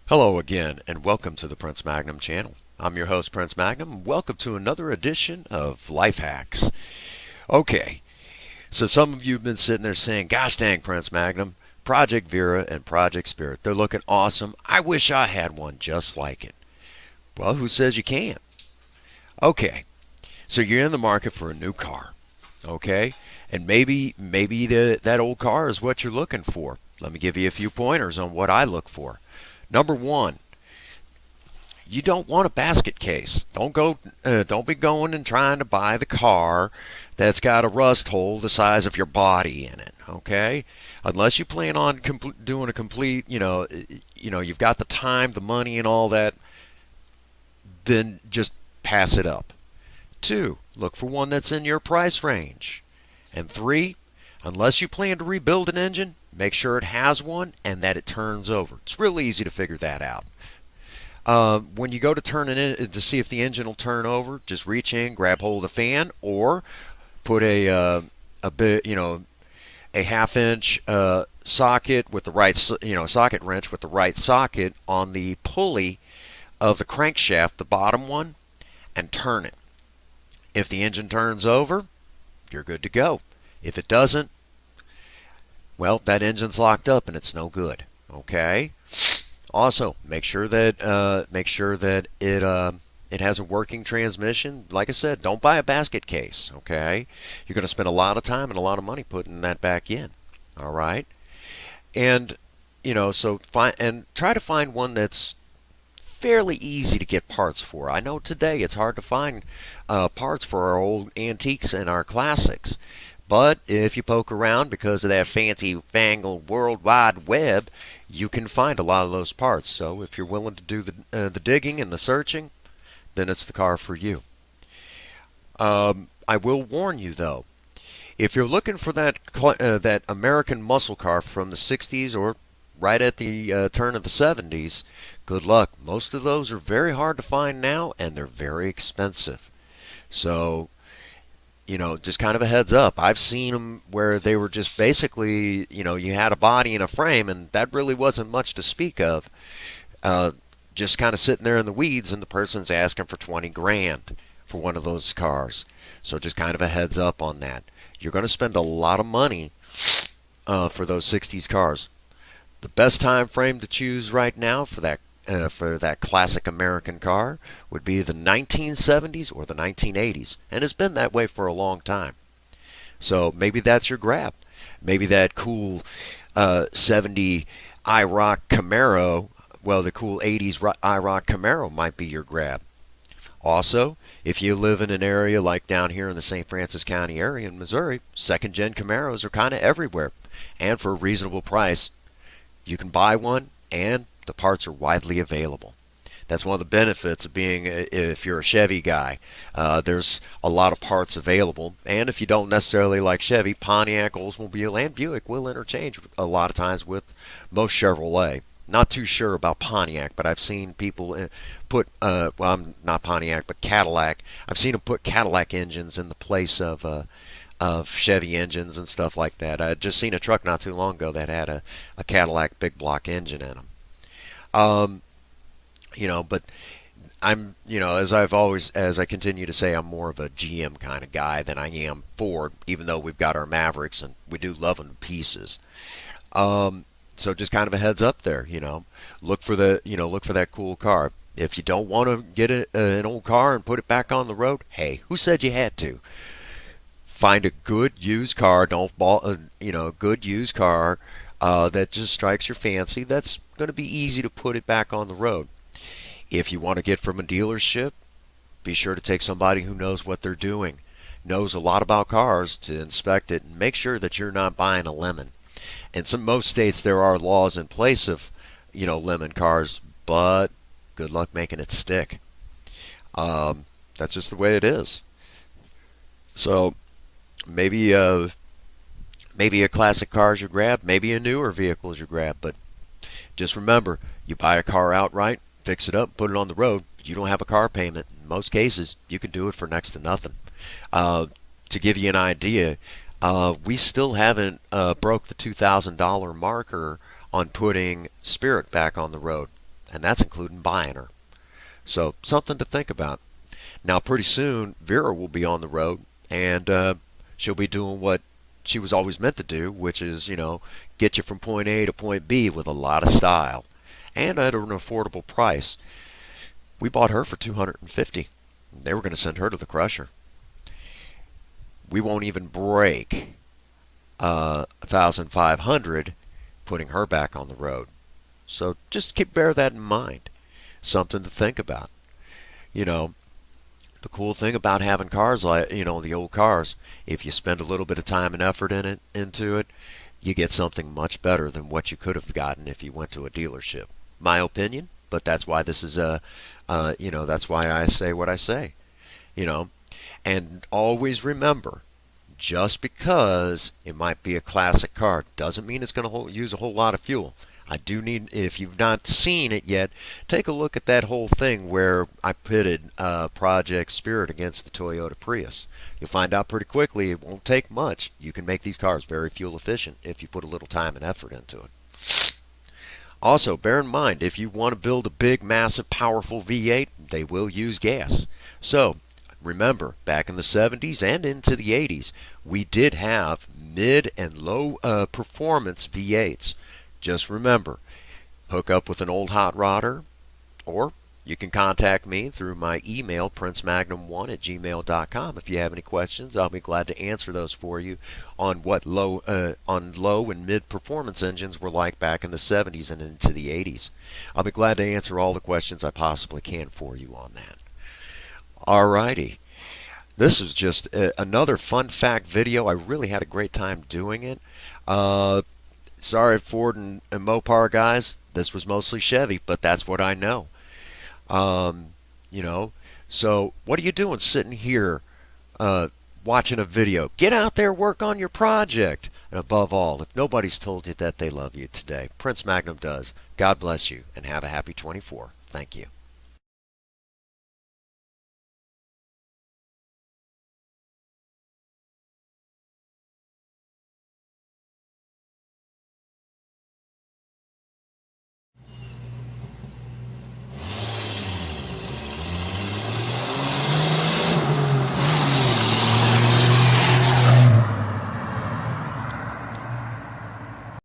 Hello again, and welcome to the Prince Magnum channel. I'm your host, Prince Magnum. Welcome to another edition of Life Hacks. Okay, so some of you have been sitting there saying, gosh dang, Prince Magnum, Project Vera and Project Spirit, they're looking awesome. I wish I had one just like it. Well, who says you can't? Okay, so you're in the market for a new car, okay? And maybe that old car is what you're looking for. Let me give you a few pointers on what I look for. Number one, you don't want a basket case. Don't be going and trying to buy the car that's got a rust hole the size of your body in it. Okay, unless you plan on doing a complete, you've got the time, the money, and all that. Then just pass it up. Two, look for one that's in your price range. And three, unless you plan to rebuild an engine, make sure it has one and that it turns over. It's real easy to figure that out. When you go to turn it in to see if the engine will turn over, just reach in, grab hold of the fan, or put a bit, a half-inch socket with the right, socket wrench with the right socket on the pulley of the crankshaft, the bottom one, and turn it. If the engine turns over, you're good to go. If it doesn't, well, that engine's locked up and it's no good. Okay. Also, make sure that it has a working transmission. Like I said, don't buy a basket case. Okay, you're going to spend a lot of time and a lot of money putting that back in. All right, and so try to find one that's fairly easy to get parts for. I know today it's hard to find parts for our old antiques and our classics. But if you poke around because of that fancy fangled World Wide Web, you can find a lot of those parts. So if you're willing to do the digging and the searching, then it's the car for you. I will warn you though, if you're looking for that American muscle car from the 60s or right at the turn of the 70s, good luck. Most of those are very hard to find now, and they're very expensive. So just kind of a heads up. I've seen them where they were just basically, you had a body and a frame, and that really wasn't much to speak of. Just kind of sitting there in the weeds, and the person's asking for 20 grand for one of those cars. So just kind of a heads up on that. You're going to spend a lot of money for those 60s cars. The best time frame to choose right now for that classic American car would be the 1970s or the 1980s, and it's been that way for a long time. So maybe that's your grab. Maybe that cool 70 IROC Camaro, well, the cool 80s IROC Camaro might be your grab. Also, if you live in an area like down here in the St. Francis County area in Missouri, second-gen Camaros are kind of everywhere, and for a reasonable price, you can buy one and the parts are widely available. That's one of the benefits of being, if you're a Chevy guy, there's a lot of parts available. And if you don't necessarily like Chevy, Pontiac, Oldsmobile, and Buick will interchange a lot of times with most Chevrolet. Not too sure about Pontiac, but I've seen people put, well, I'm not Pontiac, but Cadillac. I've seen them put Cadillac engines in the place of Chevy engines and stuff like that. I had just seen a truck not too long ago that had a Cadillac big block engine in them. Um, but as I continue to say, I'm more of a GM kind of guy than I am Ford, even though we've got our Mavericks and we do love them to pieces. So just kind of a heads up there, look for that cool car. If you don't want to get an old car and put it back on the road, hey, who said you had to? Find a good used car. Don't good used car that just strikes your fancy. That's going to be easy to put it back on the road. If you want to get from a dealership, be sure to take somebody who knows what they're doing, knows a lot about cars to inspect it, and make sure that you're not buying a lemon. In most states, there are laws in place of, lemon cars, but good luck making it stick. That's just the way it is. So maybe a classic car is your grab, maybe a newer vehicle is your grab, but just remember, you buy a car outright, fix it up, put it on the road. You don't have a car payment. In most cases, you can do it for next to nothing. To give you an idea, we still haven't broke the $2,000 marker on putting Spirit back on the road. and that's including buying her. So something to think about. Now, pretty soon, Vera will be on the road, and she'll be doing what she was always meant to do, which is, get you from point A to point B with a lot of style and at an affordable price. We bought her for $250. They were going to send her to the crusher. We won't even break 1,500 putting her back on the road. So just bear that in mind. Something to think about. You know, the cool thing about having cars like, the old cars, if you spend a little bit of time and effort into it, you get something much better than what you could have gotten if you went to a dealership. My opinion, but that's why this is that's why I say what I say. And always remember, just because it might be a classic car doesn't mean it's going to use a whole lot of fuel. I do need, if you've not seen it yet, take a look at that whole thing where I pitted Project Spirit against the Toyota Prius. You'll find out pretty quickly it won't take much. You can make these cars very fuel efficient if you put a little time and effort into it. Also, bear in mind, if you want to build a big, massive, powerful V8, they will use gas. So, remember, back in the 70s and into the 80s, we did have mid and low performance V8s. Just remember, hook up with an old hot rodder, or you can contact me through my email, princemagnum1@gmail.com. If you have any questions, I'll be glad to answer those for you on what low and mid performance engines were like back in the 70s and into the 80s. I'll be glad to answer all the questions I possibly can for you on that. Alrighty. This is just another fun fact video. I really had a great time doing it. Sorry, Ford and Mopar guys. This was mostly Chevy, but that's what I know. So what are you doing sitting here watching a video? Get out there, work on your project. And above all, if nobody's told you that they love you today, Prince Magnum does. God bless you, and have a happy 24. Thank you.